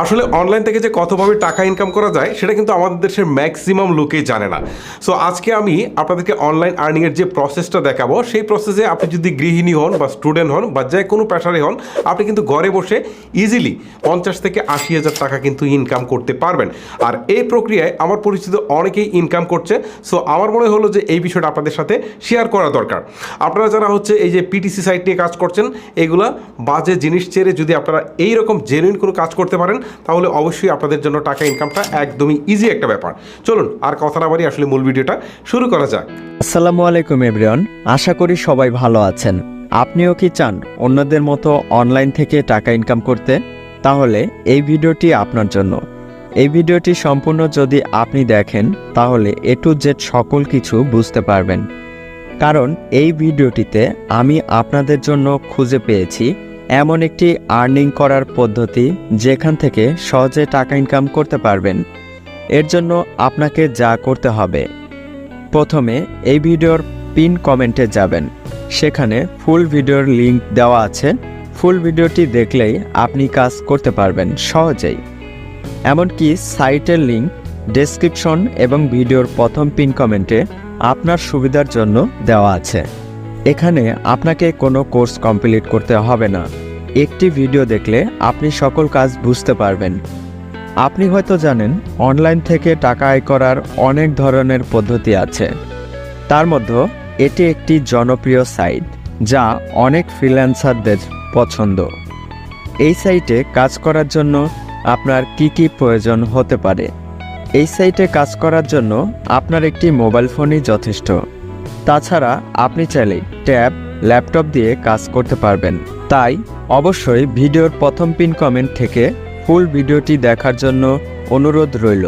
আসলে অনলাইন থেকে যে কতভাবে টাকা ইনকাম করা যায় সেটা কিন্তু আমাদের দেশের ম্যাক্সিমাম লোকেই জানে না। সো আজকে আমি আপনাদেরকে অনলাইন আর্নিংয়ের যে প্রসেসটা দেখাবো, সেই প্রসেসে আপনি যদি গৃহিণী হন বা স্টুডেন্ট হন বা যে কোনো পেশারে হন, আপনি কিন্তু ঘরে বসে ইজিলি 50 থেকে 80 হাজার টাকা কিন্তু ইনকাম করতে পারবেন। আর এই প্রক্রিয়ায় আমার পরিচিত অনেকেই ইনকাম করছে। সো আমার মনে হলো যে এই বিষয়টা আপনাদের সাথে শেয়ার করা দরকার। আপনারা যারা হচ্ছে এই যে পিটিসি সাইট নিয়ে কাজ করছেন, এগুলা বাজে জিনিস ছেড়ে যদি আপনারা এইরকম জেনুইন কোনো কাজ করতে পারেন, তাহলে অবশ্যই আপনাদের জন্য টাকা ইনকামটা একদমই ইজি একটা ব্যাপার। চলুন আর কথা না বাড়ি আসলে মূল ভিডিওটা শুরু করা যাক। আসসালামু আলাইকুম এভরিওয়ান, আশা করি সবাই ভালো আছেন। আপনিও কি চান অন্যদের মতো অনলাইন থেকে টাকা ইনকাম করতে? তাহলে এই ভিডিওটি আপনার জন্য। এই ভিডিওটি সম্পূর্ণ যদি আপনি দেখেন, তাহলে এ টু জেড সকল কিছু বুঝতে পারবেন। কারণ এই ভিডিওটিতে আমি আপনাদের জন্য খুঁজে পেয়েছি এমন একটি আর্নিং করার পদ্ধতি, যেখান থেকে সহজে টাকা ইনকাম করতে পারবেন। এর জন্য আপনাকে যা করতে হবে, প্রথমে এই ভিডিওর পিন কমেন্টে যাবেন। সেখানে ফুল ভিডিওর লিংক দেওয়া আছে। ফুল ভিডিওটি দেখলেই আপনি কাজ করতে পারবেন সহজেই। এমনকি সাইটের লিংক ডেসক্রিপশন এবং ভিডিওর প্রথম পিন কমেন্টে আপনার সুবিধার জন্য দেওয়া আছে। এখানে আপনাকে কোনো কোর্স কমপ্লিট করতে হবে না। একটি ভিডিও দেখলে আপনি সকল কাজ বুঝতে পারবেন। আপনি হয়তো জানেন অনলাইন থেকে টাকা আয় করার অনেক ধরনের পদ্ধতি আছে। তার মধ্যে এটি একটি জনপ্রিয় সাইট, যা অনেক ফ্রিল্যান্সারদের পছন্দ। এই সাইটে কাজ করার জন্য আপনার কি কি প্রয়োজন হতে পারে? এই সাইটে কাজ করার জন্য আপনার একটি মোবাইল ফোনই যথেষ্ট। তাছাড়া আপনি চাইলে ট্যাব, ল্যাপটপ দিয়ে কাজ করতে পারবেন। তাই অবশ্যই ভিডিওর প্রথম পিন কমেন্ট থেকে ফুল ভিডিওটি দেখার জন্য অনুরোধ রইল।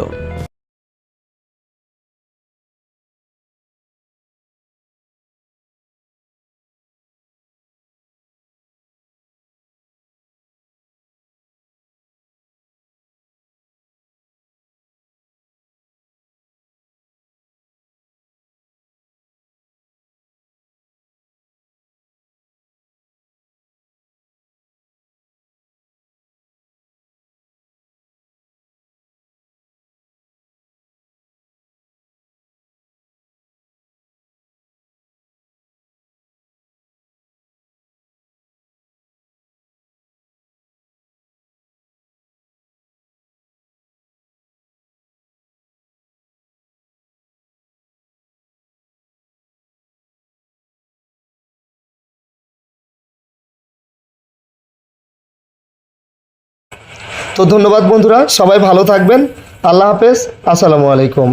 তো ধন্যবাদ বন্ধুরা, সবাই ভালো থাকবেন। আল্লাহ হাফেজ, আসসালামু আলাইকুম।